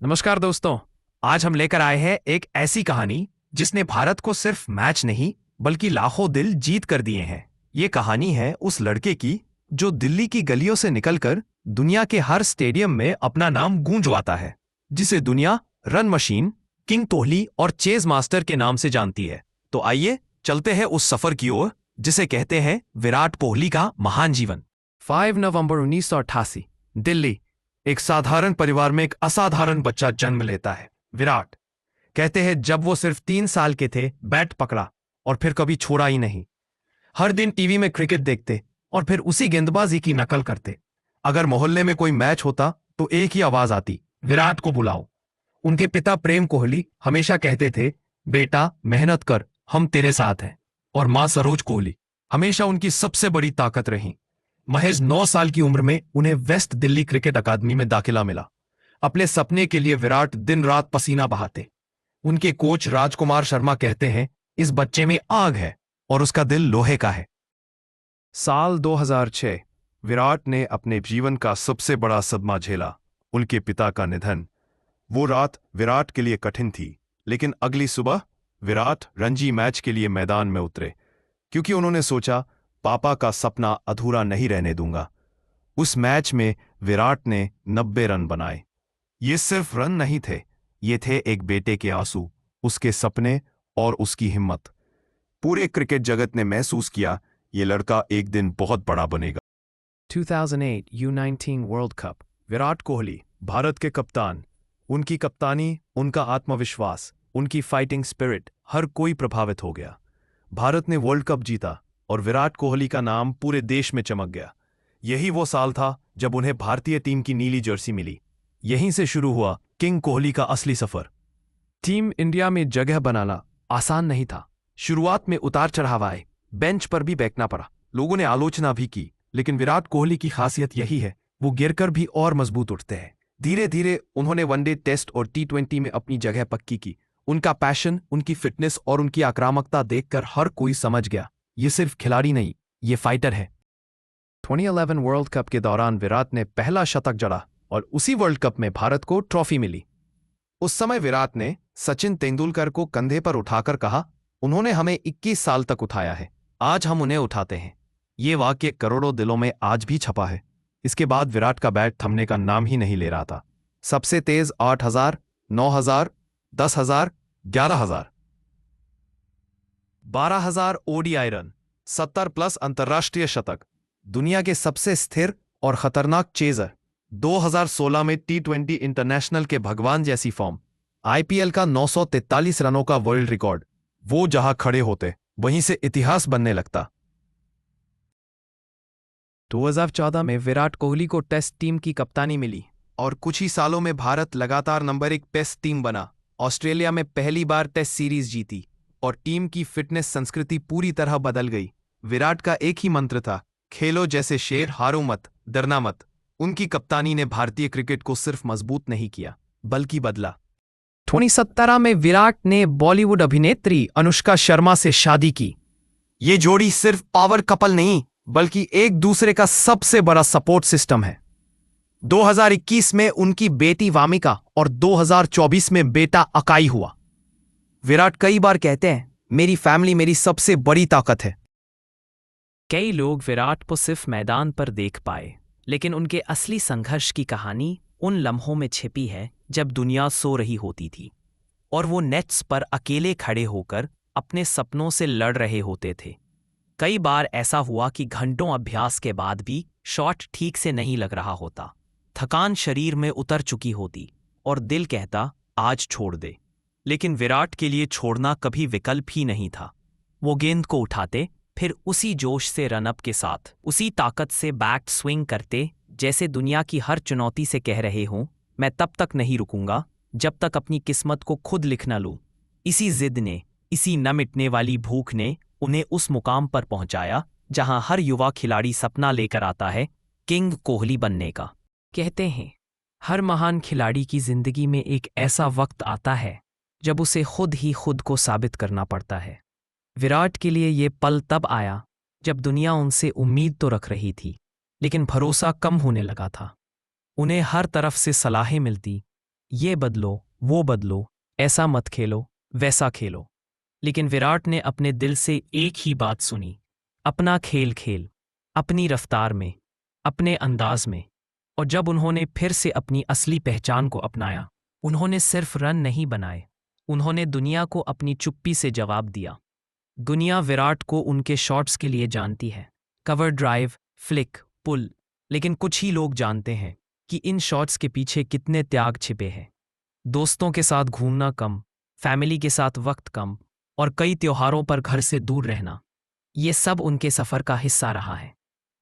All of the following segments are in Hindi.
नमस्कार दोस्तों। आज हम लेकर आए हैं एक ऐसी कहानी जिसने भारत को सिर्फ मैच नहीं बल्कि लाखों दिल जीत कर दिए हैं। ये कहानी है उस लड़के की जो दिल्ली की गलियों से निकलकर दुनिया के हर स्टेडियम में अपना नाम गूंजवाता है, जिसे दुनिया रन मशीन, किंग कोहली और चेज मास्टर के नाम से जानती है। तो आइए चलते हैं उस सफर की ओर जिसे कहते हैं विराट कोहली का महान जीवन। 5 नवंबर 1988, दिल्ली। एक साधारण परिवार में एक असाधारण बच्चा जन्म लेता है, विराट। कहते हैं जब वो सिर्फ 3 साल के थे, बैट पकड़ा और फिर कभी छोड़ा ही नहीं। हर दिन टीवी में क्रिकेट देखते और फिर उसी गेंदबाजी की नकल करते। अगर मोहल्ले में कोई मैच होता तो एक ही आवाज आती, विराट को बुलाओ। उनके पिता प्रेम कोहली हमेशा कहते थे, बेटा मेहनत कर, हम तेरे साथ हैं। और मां सरोज कोहली हमेशा उनकी सबसे बड़ी ताकत रही। महज 9 साल की उम्र में उन्हें वेस्ट दिल्ली क्रिकेट अकादमी में दाखिला मिला। अपने सपने के लिए विराट दिन रात पसीना बहाते। उनके कोच राजकुमार शर्मा कहते हैं, इस बच्चे में आग है और उसका दिल लोहे का है। साल 2006, विराट ने अपने जीवन का सबसे बड़ा सदमा झेला, उनके पिता का निधन। वो रात विराट के लिए कठिन थी, लेकिन अगली सुबह विराट रणजी मैच के लिए मैदान में उतरे, क्योंकि उन्होंने सोचा, पापा का सपना अधूरा नहीं रहने दूंगा। उस मैच में विराट ने 90 रन बनाए। ये सिर्फ रन नहीं थे, ये थे एक बेटे के आंसू, उसके सपने और उसकी हिम्मत। पूरे क्रिकेट जगत ने महसूस किया, ये लड़का एक दिन बहुत बड़ा बनेगा। 2008 U19 world cup. Virat Kohli Bharat के कप्तान। उनकी कप्तानी, उनका आत्मविश्वास, उनकी फाइटिंग स्पिरिट, हर कोई प्रभावित हो गया। भारत ने वर्ल्ड कप जीता और विराट कोहली का नाम पूरे देश में चमक गया। यही वो साल था जब उन्हें भारतीय टीम की नीली जर्सी मिली। यहीं से शुरू हुआ किंग कोहली का असली सफर। टीम इंडिया में जगह बनाना आसान नहीं था। शुरुआत में उतार चढ़ाव आए, बेंच पर भी बैठना पड़ा, लोगों ने आलोचना भी की, लेकिन विराट कोहली की खासियत यही है, वो गिरकर भी और मजबूत उठते हैं। धीरे धीरे उन्होंने वनडे, टेस्ट और T20 में अपनी जगह पक्की की। उनका पैशन, उनकी फिटनेस और उनकी आक्रामकता देखकर हर कोई समझ गया, ये सिर्फ खिलाड़ी नहीं, ये फाइटर है। 2011 वर्ल्ड कप के दौरान विराट ने पहला शतक जड़ा और उसी वर्ल्ड कप में भारत को ट्रॉफी मिली। उस समय विराट ने सचिन तेंदुलकर को कंधे पर उठाकर कहा, उन्होंने हमें 21 साल तक उठाया है, आज हम उन्हें उठाते हैं। ये वाक्य करोड़ों दिलों में आज भी छपा है। इसके बाद विराट का बैट थमने का नाम ही नहीं ले रहा था। सबसे तेज 8,000, 9,000, 10,000, 11,000, 12,000 ODI रन, 70+ अंतर्राष्ट्रीय शतक। दुनिया के सबसे स्थिर और खतरनाक चेजर। 2016 में T20 इंटरनेशनल के भगवान जैसी फॉर्म। IPL का 943 रनों का वर्ल्ड रिकॉर्ड। वो जहां खड़े होते वहीं से इतिहास बनने लगता। 2014 में विराट कोहली को टेस्ट टीम की कप्तानी मिली और कुछ ही सालों में भारत लगातार नंबर 1 टेस्ट टीम बना। ऑस्ट्रेलिया में पहली बार टेस्ट सीरीज जीती और टीम की फिटनेस संस्कृति पूरी तरह बदल गई। विराट का एक ही मंत्र था, खेलो जैसे शेर, हारो मत, डरना मत। उनकी कप्तानी ने भारतीय क्रिकेट को सिर्फ मजबूत नहीं किया बल्कि बदला। 2017 में विराट ने बॉलीवुड अभिनेत्री अनुष्का शर्मा से शादी की। ये जोड़ी सिर्फ पावर कपल नहीं बल्कि एक दूसरे का सबसे बड़ा सपोर्ट सिस्टम है। 2021 में उनकी बेटी वामिका और 2024 में बेटा अकाई हुआ। विराट कई बार कहते हैं, मेरी फैमिली मेरी सबसे बड़ी ताकत है। कई लोग विराट को सिर्फ मैदान पर देख पाए, लेकिन उनके असली संघर्ष की कहानी उन लम्हों में छिपी है जब दुनिया सो रही होती थी और वो नेट्स पर अकेले खड़े होकर अपने सपनों से लड़ रहे होते थे। कई बार ऐसा हुआ कि घंटों अभ्यास के बाद भी शॉट ठीक से नहीं लग रहा होता, थकान शरीर में उतर चुकी होती और दिल कहता, आज छोड़ दे। लेकिन विराट के लिए छोड़ना कभी विकल्प ही नहीं था। वो गेंद को उठाते, फिर उसी जोश से रनअप के साथ, उसी ताकत से बैट स्विंग करते, जैसे दुनिया की हर चुनौती से कह रहे हों, मैं तब तक नहीं रुकूंगा जब तक अपनी किस्मत को खुद लिख न लूं। इसी जिद ने, इसी न मिटने वाली भूख ने उन्हें उस मुकाम पर पहुंचाया जहां हर युवा खिलाड़ी सपना लेकर आता है, किंग कोहली बनने का। कहते हैं, हर महान खिलाड़ी की जिंदगी में एक ऐसा वक्त आता है जब उसे खुद ही खुद को साबित करना पड़ता है। विराट के लिए ये पल तब आया जब दुनिया उनसे उम्मीद तो रख रही थी, लेकिन भरोसा कम होने लगा था। उन्हें हर तरफ से सलाहें मिलती, ये बदलो, वो बदलो, ऐसा मत खेलो, वैसा खेलो। लेकिन विराट ने अपने दिल से एक ही बात सुनी, अपना खेल खेल, अपनी रफ्तार में, अपने अंदाज में। और जब उन्होंने फिर से अपनी असली पहचान को अपनाया, उन्होंने सिर्फ रन नहीं बनाए, उन्होंने दुनिया को अपनी चुप्पी से जवाब दिया। दुनिया विराट को उनके शॉट्स के लिए जानती है, कवर ड्राइव, फ्लिक, पुल। लेकिन कुछ ही लोग जानते हैं कि इन शॉट्स के पीछे कितने त्याग छिपे हैं। दोस्तों के साथ घूमना कम, फैमिली के साथ वक्त कम, और कई त्योहारों पर घर से दूर रहना, ये सब उनके सफर का हिस्सा रहा है।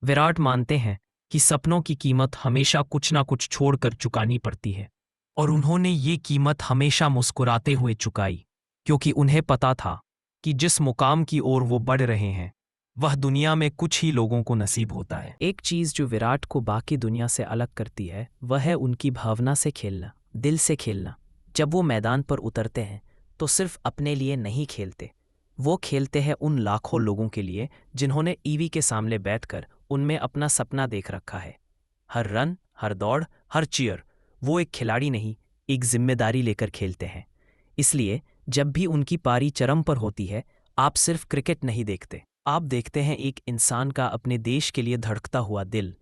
विराट मानते हैं कि सपनों की कीमत हमेशा कुछ ना कुछ छोड़कर चुकानी पड़ती है, और उन्होंने ये कीमत हमेशा मुस्कुराते हुए चुकाई, क्योंकि उन्हें पता था कि जिस मुकाम की ओर वो बढ़ रहे हैं, वह दुनिया में कुछ ही लोगों को नसीब होता है। एक चीज जो विराट को बाकी दुनिया से अलग करती है, वह है उनकी भावना से खेलना, दिल से खेलना। जब वो मैदान पर उतरते हैं तो सिर्फ अपने लिए नहीं खेलते, वो खेलते हैं उन लाखों लोगों के लिए जिन्होंने ईवी के सामने बैठकर उनमें अपना सपना देख रखा है। हर रन, हर दौड़, हर चीयर, वो एक खिलाड़ी नहीं, एक जिम्मेदारी लेकर खेलते हैं। इसलिए जब भी उनकी पारी चरम पर होती है, आप सिर्फ क्रिकेट नहीं देखते, आप देखते हैं एक इंसान का अपने देश के लिए धड़कता हुआ दिल।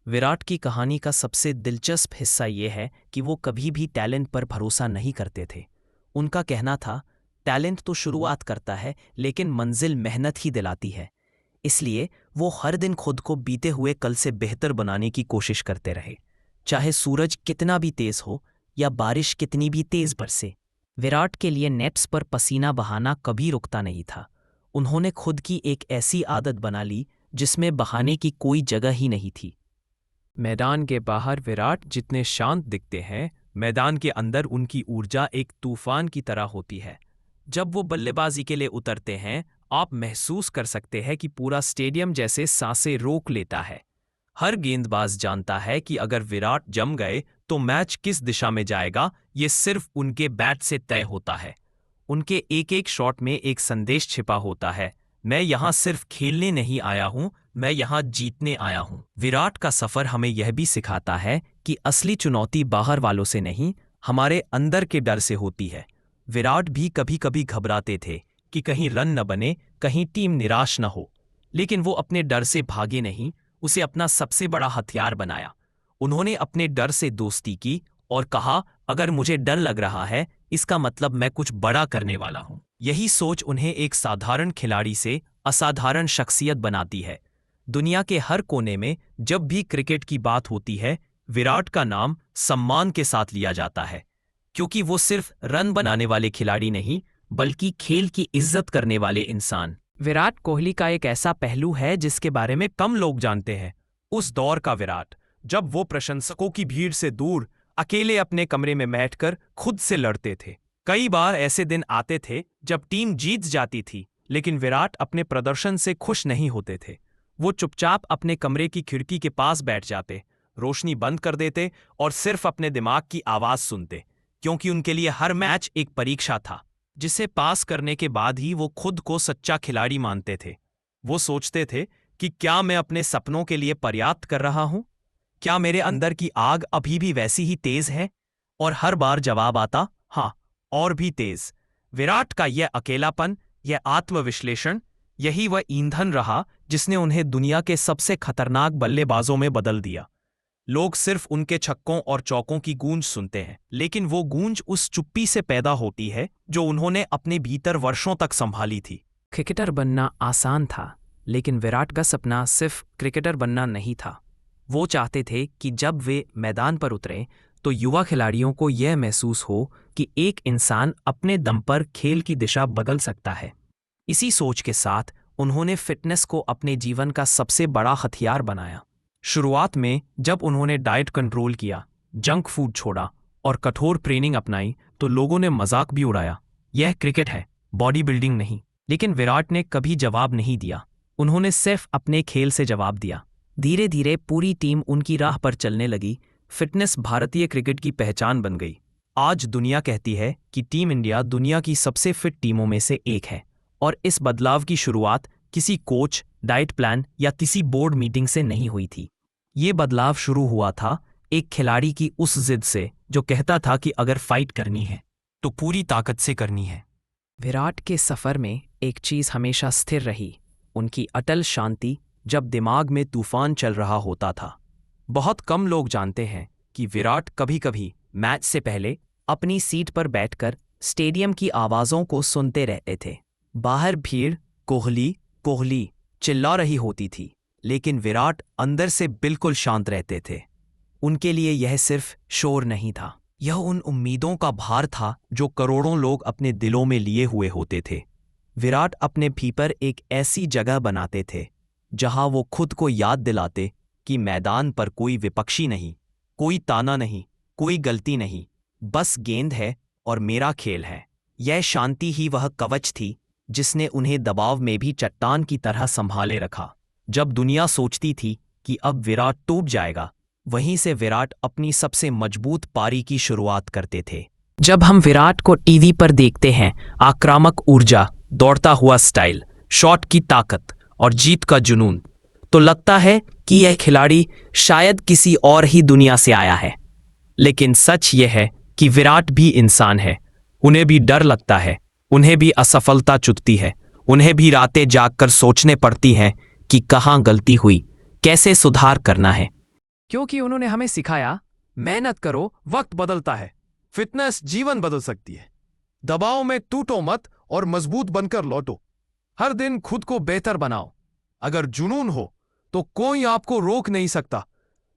विराट की कहानी का सबसे दिलचस्प हिस्सा ये है कि वो कभी भी टैलेंट पर भरोसा नहीं करते थे। उनका कहना था, टैलेंट तो शुरुआत करता है, लेकिन मंजिल मेहनत ही दिलाती है। इसलिए वो हर दिन खुद को बीते हुए कल से बेहतर बनाने की कोशिश करते रहे, चाहे सूरज कितना भी तेज हो या बारिश कितनी भी तेज बरसे। विराट के लिए नेट्स पर पसीना बहाना कभी रुकता नहीं था। उन्होंने खुद की एक ऐसी आदत बना ली जिसमें बहाने की कोई जगह ही नहीं थी। मैदान के बाहर विराट जितने शांत दिखते हैं, मैदान के अंदर उनकी ऊर्जा एक तूफान की तरह होती है। जब वो बल्लेबाजी के लिए उतरते हैं, आप महसूस कर सकते हैं कि पूरा स्टेडियम जैसे सांसें रोक लेता है। हर गेंदबाज जानता है कि अगर विराट जम गए तो मैच किस दिशा में जाएगा, ये सिर्फ उनके बैट से तय होता है। उनके एक एक शॉट में एक संदेश छिपा होता है, मैं यहां सिर्फ खेलने नहीं आया हूं, मैं यहां जीतने आया हूं। विराट का सफर हमें यह भी सिखाता है कि असली चुनौती बाहर वालों से नहीं, हमारे अंदर के डर से होती है। विराट भी कभी कभी घबराते थे कि कहीं रन न बने, कहीं टीम निराश न हो, लेकिन वो अपने डर से भागे नहीं, उसे अपना सबसे बड़ा हथियार बनाया। उन्होंने अपने डर से दोस्ती की और कहा, अगर मुझे डर लग रहा है, इसका मतलब मैं कुछ बड़ा करने वाला हूं। यही सोच उन्हें एक साधारण खिलाड़ी से असाधारण शख्सियत बनाती है। दुनिया के हर कोने में जब भी क्रिकेट की बात होती है, विराट का नाम सम्मान के साथ लिया जाता है, क्योंकि वो सिर्फ रन बनाने वाले खिलाड़ी नहीं, बल्कि खेल की इज्जत करने वाले इंसान। विराट कोहली का एक ऐसा पहलू है जिसके बारे में कम लोग जानते हैं। उस दौर का विराट, जब वो प्रशंसकों की भीड़ से दूर अकेले अपने कमरे में बैठकर खुद से लड़ते थे। कई बार ऐसे दिन आते थे जब टीम जीत जाती थी, लेकिन विराट अपने प्रदर्शन से खुश नहीं होते थे। वो चुपचाप अपने कमरे की खिड़की के पास बैठ जाते, रोशनी बंद कर देते और सिर्फ अपने दिमाग की आवाज सुनते, क्योंकि उनके लिए हर मैच एक परीक्षा था, जिसे पास करने के बाद ही वो खुद को सच्चा खिलाड़ी मानते थे। वो सोचते थे कि क्या मैं अपने सपनों के लिए पर्याप्त कर रहा हूं? क्या मेरे अंदर की आग अभी भी वैसी ही तेज है? और हर बार जवाब आता, हाँ, और भी तेज। विराट का यह अकेलापन, यह आत्मविश्लेषण, यही वह ईंधन रहा जिसने उन्हें दुनिया के सबसे खतरनाक बल्लेबाजों में बदल दिया। लोग सिर्फ उनके छक्कों और चौकों की गूंज सुनते हैं, लेकिन वो गूंज उस चुप्पी से पैदा होती है जो उन्होंने अपने भीतर वर्षों तक संभाली थी। क्रिकेटर बनना आसान था, लेकिन विराट का सपना सिर्फ क्रिकेटर बनना नहीं था। वो चाहते थे कि जब वे मैदान पर उतरें तो युवा खिलाड़ियों को यह महसूस हो कि एक इंसान अपने दम पर खेल की दिशा बदल सकता है। इसी सोच के साथ उन्होंने फिटनेस को अपने जीवन का सबसे बड़ा हथियार बनाया। शुरुआत में जब उन्होंने डाइट कंट्रोल किया, जंक फूड छोड़ा और कठोर ट्रेनिंग अपनाई, तो लोगों ने मजाक भी उड़ाया, यह क्रिकेट है, बॉडी बिल्डिंग नहीं। लेकिन विराट ने कभी जवाब नहीं दिया, उन्होंने सिर्फ अपने खेल से जवाब दिया। धीरे धीरे पूरी टीम उनकी राह पर चलने लगी। फिटनेस भारतीय क्रिकेट की पहचान बन गई। आज दुनिया कहती है कि टीम इंडिया दुनिया की सबसे फिट टीमों में से एक है, और इस बदलाव की शुरुआत किसी कोच, डाइट प्लान या किसी बोर्ड मीटिंग से नहीं हुई थी। ये बदलाव शुरू हुआ था एक खिलाड़ी की उस जिद से जो कहता था कि अगर फाइट करनी है तो पूरी ताकत से करनी है। विराट के सफर में एक चीज हमेशा स्थिर रही, उनकी अटल शांति जब दिमाग में तूफान चल रहा होता था। बहुत कम लोग जानते हैं कि विराट कभी कभी मैच से पहले अपनी सीट पर बैठकर स्टेडियम की आवाज़ों को सुनते रहते थे। बाहर भीड़ कोहली कोहली चिल्ला रही होती थी, लेकिन विराट अंदर से बिल्कुल शांत रहते थे। उनके लिए यह सिर्फ शोर नहीं था, यह उन उम्मीदों का भार था जो करोड़ों लोग अपने दिलों में लिए हुए होते थे। विराट अपने भीतर एक ऐसी जगह बनाते थे जहां वो खुद को याद दिलाते कि मैदान पर कोई विपक्षी नहीं, कोई ताना नहीं, कोई गलती नहीं, बस गेंद है और मेरा खेल है। यह शांति ही वह कवच थी जिसने उन्हें दबाव में भी चट्टान की तरह संभाले रखा। जब दुनिया सोचती थी कि अब विराट टूट जाएगा, वहीं से विराट अपनी सबसे मजबूत पारी की शुरुआत करते थे। जब हम विराट को टीवी पर देखते हैं, आक्रामक ऊर्जा, दौड़ता हुआ स्टाइल, शॉट की ताकत और जीत का जुनून, तो लगता है कि यह खिलाड़ी शायद किसी और ही दुनिया से आया है। लेकिन सच यह है कि विराट भी इंसान है, उन्हें भी डर लगता है, उन्हें भी असफलता चुभती है, उन्हें भी रातें जागकर सोचने पड़ती हैं कि कहाँ गलती हुई, कैसे सुधार करना है। क्योंकि उन्होंने हमें सिखाया, मेहनत करो, वक्त बदलता है, फिटनेस जीवन बदल सकती है, दबाव में टूटो मत और मजबूत बनकर लौटो, हर दिन खुद को बेहतर बनाओ। अगर जुनून हो तो कोई आपको रोक नहीं सकता।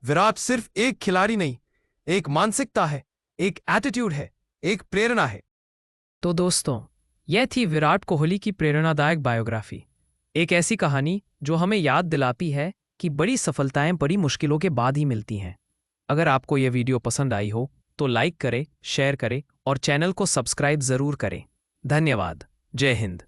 विराट सिर्फ एक खिलाड़ी नहीं, एक मानसिकता है, एक एटीट्यूड है, एक प्रेरणा है। तो दोस्तों, यह थी विराट कोहली की प्रेरणादायक बायोग्राफी। एक ऐसी कहानी जो हमें याद दिलाती है कि बड़ी सफलताएं बड़ी मुश्किलों के बाद ही मिलती हैं। अगर आपको यह वीडियो पसंद आई हो तो लाइक करें, शेयर करें और चैनल को सब्सक्राइब जरूर करें। धन्यवाद। जय हिंद।